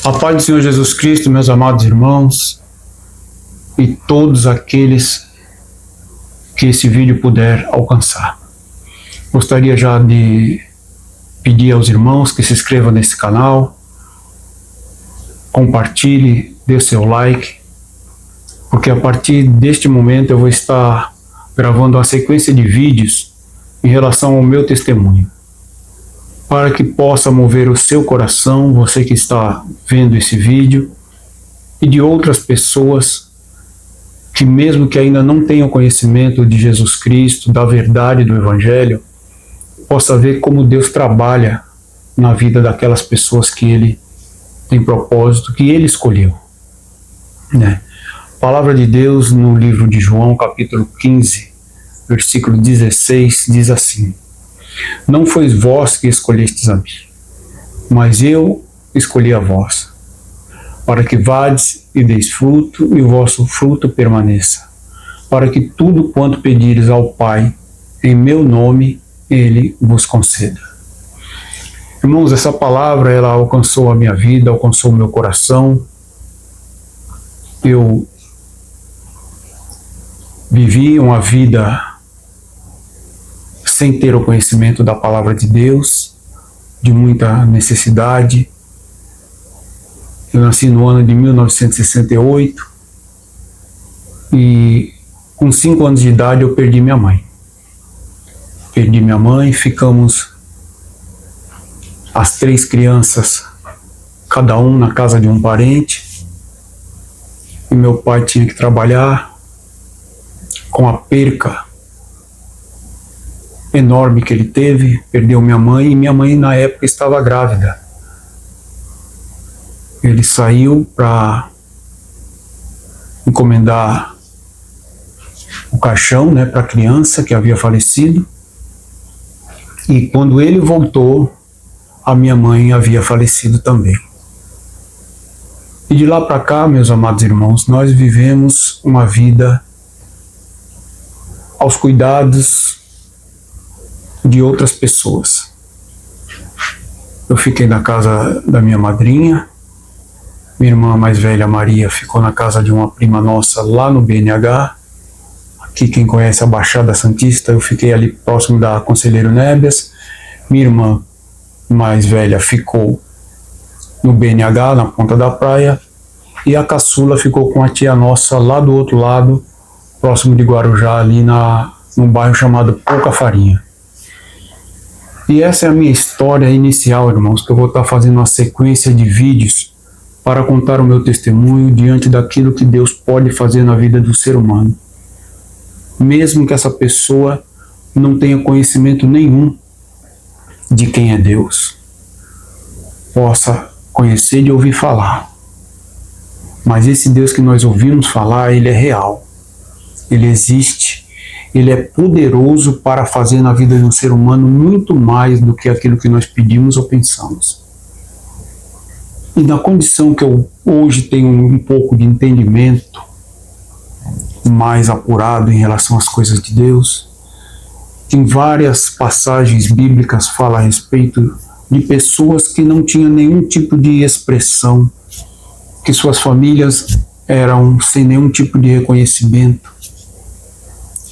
A paz do Senhor Jesus Cristo, meus amados irmãos, e todos aqueles que esse vídeo puder alcançar. Gostaria já de pedir aos irmãos que se inscrevam nesse canal, compartilhe, dê seu like, porque a partir deste momento eu vou estar gravando uma sequência de vídeos em relação ao meu testemunho, para que possa mover o seu coração, você que está vendo esse vídeo, e de outras pessoas que, mesmo que ainda não tenham conhecimento de Jesus Cristo, da verdade do Evangelho, possa ver como Deus trabalha na vida daquelas pessoas que Ele tem propósito, que Ele escolheu, né? A palavra de Deus no livro de João, capítulo 15, versículo 16, diz assim: Não fois vós que escolhestes a mim, mas eu escolhi a vós, para que vades e deis fruto, e o vosso fruto permaneça, para que tudo quanto pedires ao Pai, em meu nome, Ele vos conceda. Irmãos, essa palavra, ela alcançou a minha vida, alcançou o meu coração. Eu vivi uma vida sem ter o conhecimento da palavra de Deus, de muita necessidade. Eu nasci no ano de 1968 e com 5 anos de idade eu perdi minha mãe. Perdi minha mãe, ficamos as 3 crianças, cada um na casa de um parente, e meu pai tinha que trabalhar. Com a perca enorme que ele teve, perdeu minha mãe, e minha mãe na época estava grávida. Ele saiu para encomendar o caixão, né, para a criança que havia falecido, e quando ele voltou, a minha mãe havia falecido também. E de lá para cá, meus amados irmãos, nós vivemos uma vida aos cuidados de outras pessoas. Eu fiquei na casa da minha madrinha, minha irmã mais velha, Maria, ficou na casa de uma prima nossa lá no BNH. Aqui, quem conhece a Baixada Santista, eu fiquei ali próximo da Conselheiro Nébias. Minha irmã mais velha ficou no BNH, na Ponta da Praia, e a caçula ficou com a tia nossa lá do outro lado, próximo de Guarujá, ali num bairro chamado Pouca Farinha. E essa é a minha história inicial, irmãos, que eu vou estar fazendo uma sequência de vídeos para contar o meu testemunho diante daquilo que Deus pode fazer na vida do ser humano. Mesmo que essa pessoa não tenha conhecimento nenhum de quem é Deus, possa conhecer e ouvir falar. Mas esse Deus que nós ouvimos falar, Ele é real. Ele existe, Ele é poderoso para fazer na vida de um ser humano muito mais do que aquilo que nós pedimos ou pensamos. E na condição que eu hoje tenho um pouco de entendimento mais apurado em relação às coisas de Deus, em várias passagens bíblicas fala a respeito de pessoas que não tinham nenhum tipo de expressão, que suas famílias eram sem nenhum tipo de reconhecimento.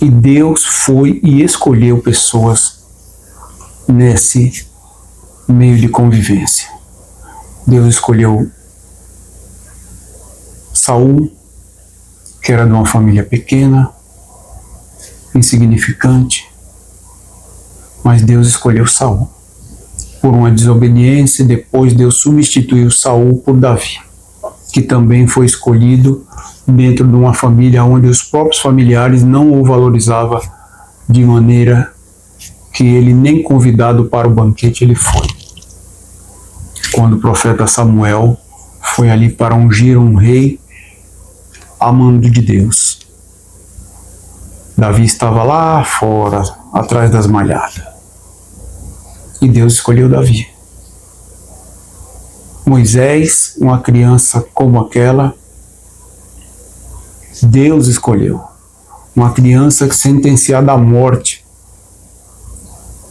E Deus foi e escolheu pessoas nesse meio de convivência. Deus escolheu Saul, que era de uma família pequena, insignificante, mas Deus escolheu Saul. Por uma desobediência, depois Deus substituiu Saul por Davi, que também foi escolhido dentro de uma família onde os próprios familiares não o valorizavam, de maneira que ele nem convidado para o banquete ele foi. Quando o profeta Samuel foi ali para ungir um rei a mando de Deus, Davi estava lá fora, atrás das malhadas, e Deus escolheu Davi. Moisés, uma criança como aquela, Deus escolheu. Uma criança sentenciada à morte,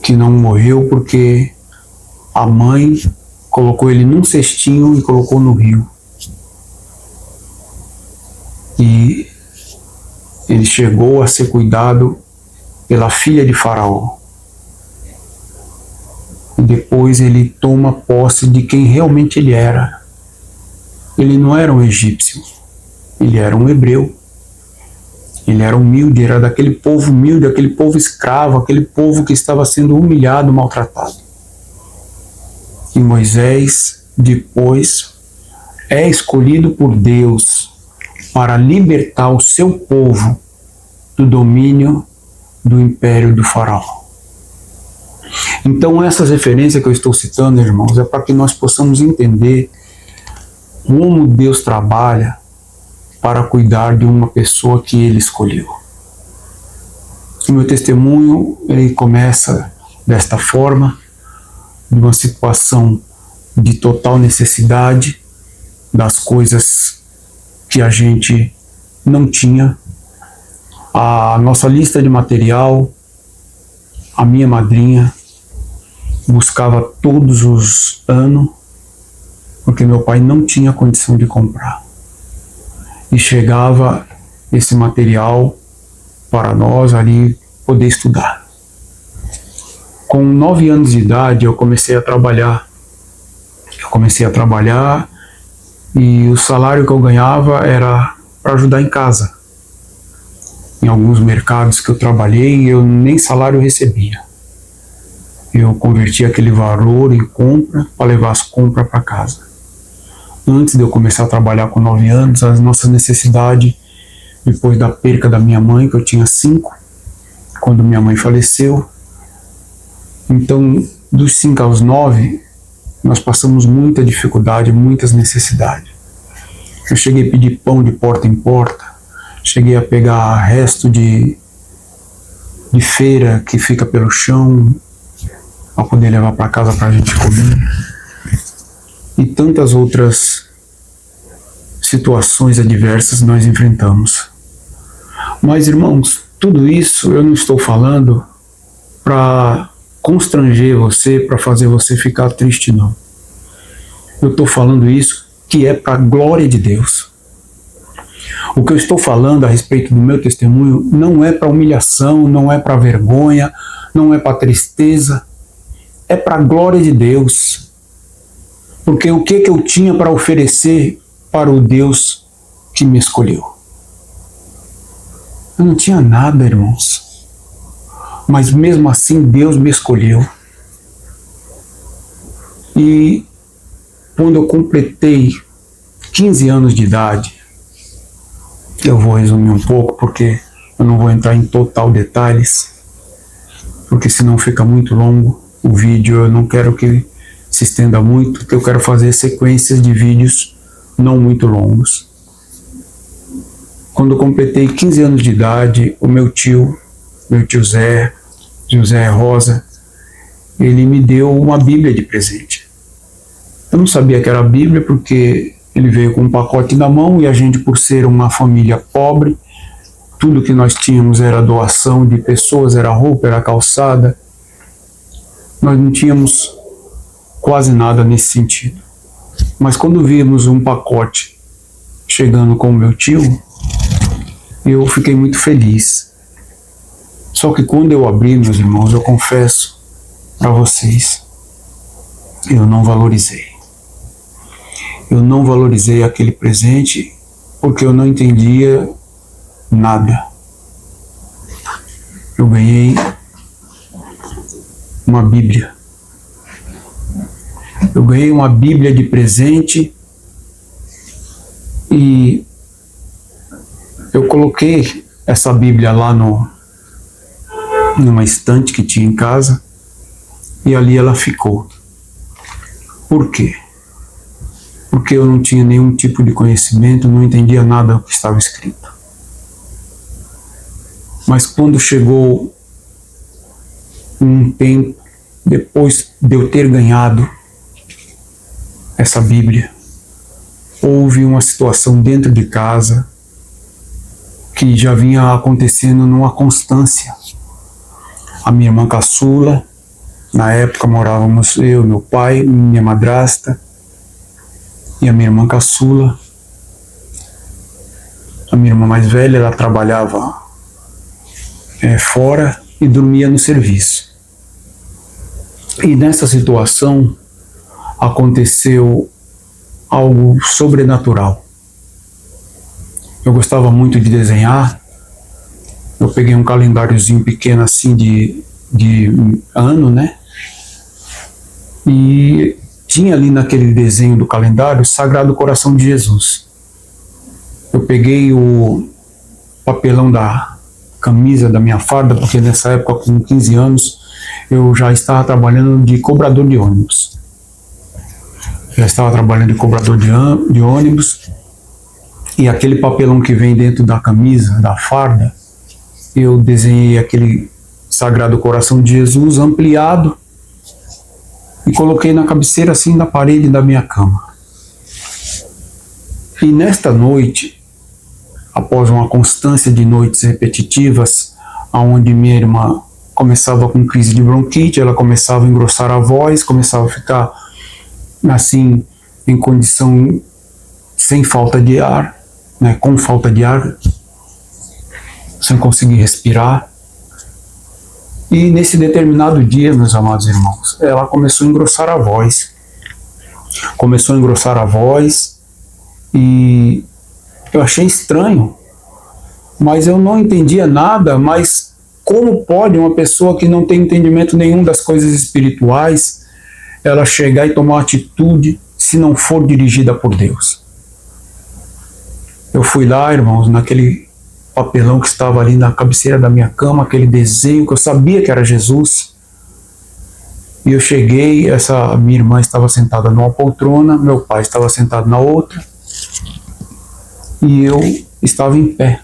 que não morreu porque a mãe colocou ele num cestinho e colocou no rio. E ele chegou a ser cuidado pela filha de Faraó. E depois ele toma posse de quem realmente ele era. Ele não era um egípcio, ele era um hebreu. Ele era humilde, era daquele povo humilde, aquele povo escravo, aquele povo que estava sendo humilhado, maltratado. E Moisés, depois, é escolhido por Deus para libertar o seu povo do domínio do império do Faraó. Então, essas referências que eu estou citando, irmãos, é para que nós possamos entender como Deus trabalha para cuidar de uma pessoa que Ele escolheu. O meu testemunho, ele começa desta forma, de uma situação de total necessidade, das coisas que a gente não tinha. A nossa lista de material, a minha madrinha buscava todos os anos, porque meu pai não tinha condição de comprar. E chegava esse material para nós ali poder estudar. Com 9 anos de idade eu comecei a trabalhar. E o salário que eu ganhava era para ajudar em casa. Em alguns mercados que eu trabalhei, eu nem salário recebia. Eu convertia aquele valor em compra para levar as compras para casa. Antes de eu começar a trabalhar com 9 anos, as nossas necessidades, depois da perca da minha mãe, que eu tinha 5, quando minha mãe faleceu. Então, dos 5 aos 9, nós passamos muita dificuldade, muitas necessidades. Eu cheguei a pedir pão de porta em porta, cheguei a pegar resto de feira que fica pelo chão, para poder levar para casa para a gente comer. E tantas outras situações adversas nós enfrentamos. Mas, irmãos, tudo isso eu não estou falando para constranger você, para fazer você ficar triste, não. Eu estou falando isso que é para a glória de Deus. O que eu estou falando a respeito do meu testemunho não é para humilhação, não é para vergonha, não é para tristeza, é para a glória de Deus. Porque o que eu tinha para oferecer para o Deus que me escolheu? Eu não tinha nada, irmãos. Mas mesmo assim Deus me escolheu. E quando eu completei 15 anos de idade, eu vou resumir um pouco porque eu não vou entrar em total detalhes, porque senão fica muito longo o vídeo. Eu não quero que se estenda muito, porque eu quero fazer sequências de vídeos não muito longos. Quando eu completei 15 anos de idade, o meu tio José Rosa, ele me deu uma Bíblia de presente. Eu não sabia que era a Bíblia porque ele veio com um pacote na mão e a gente, por ser uma família pobre, tudo que nós tínhamos era doação de pessoas, era roupa, era calçada. Nós não tínhamos quase nada nesse sentido. Mas quando vimos um pacote chegando com o meu tio, eu fiquei muito feliz. Só que quando eu abri, meus irmãos, eu confesso para vocês, eu não valorizei. Eu não valorizei aquele presente porque eu não entendia nada. Eu ganhei uma Bíblia. Eu ganhei uma Bíblia de presente e eu coloquei essa Bíblia lá numa estante que tinha em casa e ali ela ficou. Por quê? Porque eu não tinha nenhum tipo de conhecimento, não entendia nada do que estava escrito. Mas quando chegou um tempo, depois de eu ter ganhado essa Bíblia, houve uma situação dentro de casa que já vinha acontecendo numa constância. A minha irmã caçula, Na época morávamos eu, meu pai, minha madrasta e a minha irmã caçula. A minha irmã mais velha, ela trabalhava fora e dormia no serviço. E nessa situação aconteceu algo sobrenatural. Eu gostava muito de desenhar. Eu peguei um calendáriozinho pequeno assim de ano, né? E tinha ali naquele desenho do calendário o Sagrado Coração de Jesus. Eu peguei o papelão da camisa da minha farda, porque nessa época, com 15 anos, eu já estava trabalhando de cobrador de ônibus. De ônibus, e aquele papelão que vem dentro da camisa, da farda, eu desenhei aquele Sagrado Coração de Jesus ampliado e coloquei na cabeceira assim na parede da minha cama. E nesta noite, após uma constância de noites repetitivas, onde minha irmã começava com crise de bronquite, ela começava a engrossar a voz, começava a ficar assim em condição sem falta de ar, né, com falta de ar, sem conseguir respirar. E nesse determinado dia, meus amados irmãos, ela começou a engrossar a voz. E eu achei estranho, mas eu não entendia nada. Mas como pode uma pessoa que não tem entendimento nenhum das coisas espirituais, ela chegar e tomar uma atitude se não for dirigida por Deus? Eu fui lá, irmãos, naquele papelão que estava ali na cabeceira da minha cama, aquele desenho que eu sabia que era Jesus. E eu cheguei, essa minha irmã estava sentada numa poltrona, meu pai estava sentado na outra, e eu estava em pé.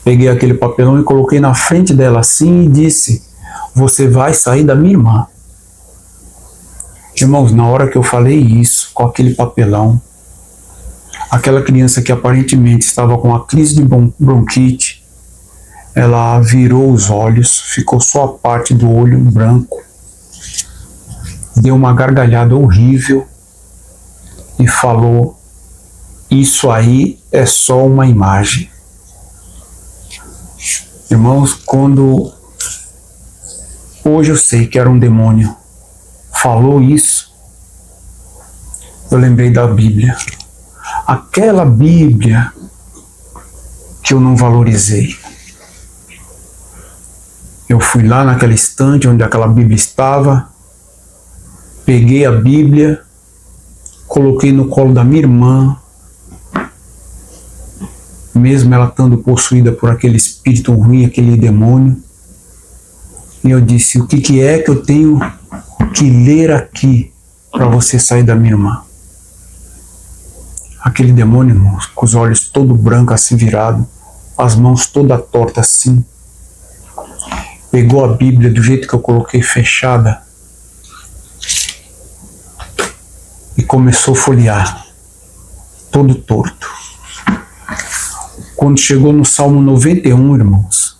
Peguei aquele papelão e coloquei na frente dela assim e disse: "Você vai sair da minha irmã." Irmãos, na hora que eu falei isso, com aquele papelão, aquela criança que aparentemente estava com a crise de bronquite, ela virou os olhos, ficou só a parte do olho branco, deu uma gargalhada horrível e falou: "Isso aí é só uma imagem." Irmãos, quando hoje eu sei que era um demônio falou isso, eu lembrei da Bíblia. Aquela Bíblia que eu não valorizei. Eu fui lá naquela estante onde aquela Bíblia estava, peguei a Bíblia, coloquei no colo da minha irmã, mesmo ela estando possuída por aquele espírito ruim, aquele demônio, e eu disse: "O que é que eu tenho que ler aqui para você sair da minha irmã?" Aquele demônio, irmãos, com os olhos todo branco assim virado, as mãos toda torta assim, pegou a Bíblia do jeito que eu coloquei fechada e começou a folhear, todo torto. Quando chegou no Salmo 91, irmãos,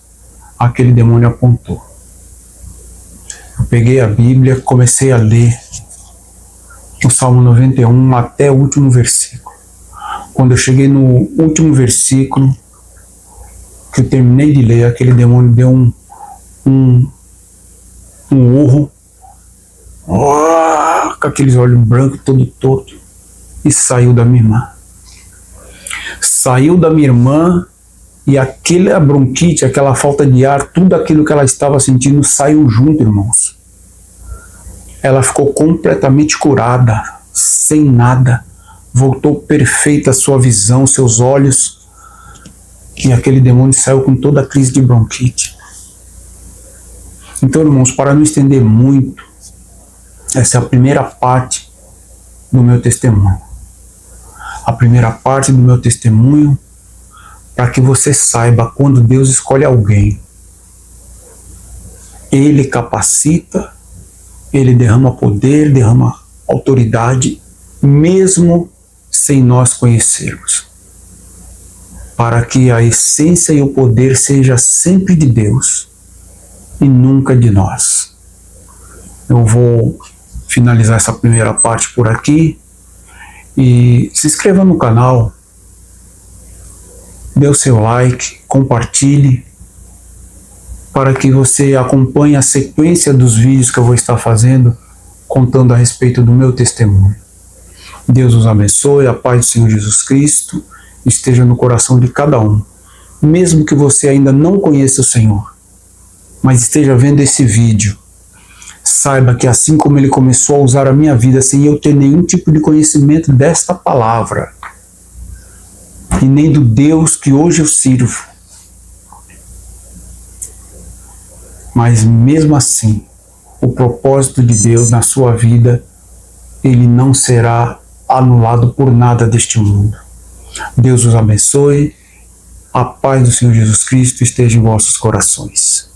aquele demônio apontou. Eu peguei a Bíblia, comecei a ler o Salmo 91 até o último versículo. Quando eu cheguei no último versículo, que eu terminei de ler, aquele demônio deu um urro, com aqueles olhos brancos, todo torto, e saiu da minha irmã. Saiu da minha irmã, e aquela bronquite, aquela falta de ar, tudo aquilo que ela estava sentindo saiu junto, irmãos. Ela ficou completamente curada, sem nada. Voltou perfeita a sua visão, seus olhos, e aquele demônio saiu com toda a crise de bronquite. Então, irmãos, para não estender muito, essa é a primeira parte do meu testemunho. A primeira parte do meu testemunho, para que você saiba, quando Deus escolhe alguém, Ele capacita, Ele derrama poder, derrama autoridade, mesmo sem nós conhecermos, para que a essência e o poder seja sempre de Deus e nunca de nós. Eu vou finalizar essa primeira parte por aqui. E se inscreva no canal, dê o seu like, compartilhe, para que você acompanhe a sequência dos vídeos que eu vou estar fazendo, contando a respeito do meu testemunho. Deus os abençoe, a paz do Senhor Jesus Cristo esteja no coração de cada um. Mesmo que você ainda não conheça o Senhor, mas esteja vendo esse vídeo, saiba que assim como Ele começou a usar a minha vida sem eu ter nenhum tipo de conhecimento desta palavra, e nem do Deus que hoje eu sirvo, mas mesmo assim, o propósito de Deus na sua vida, ele não será anulado por nada deste mundo. Deus os abençoe, a paz do Senhor Jesus Cristo esteja em vossos corações.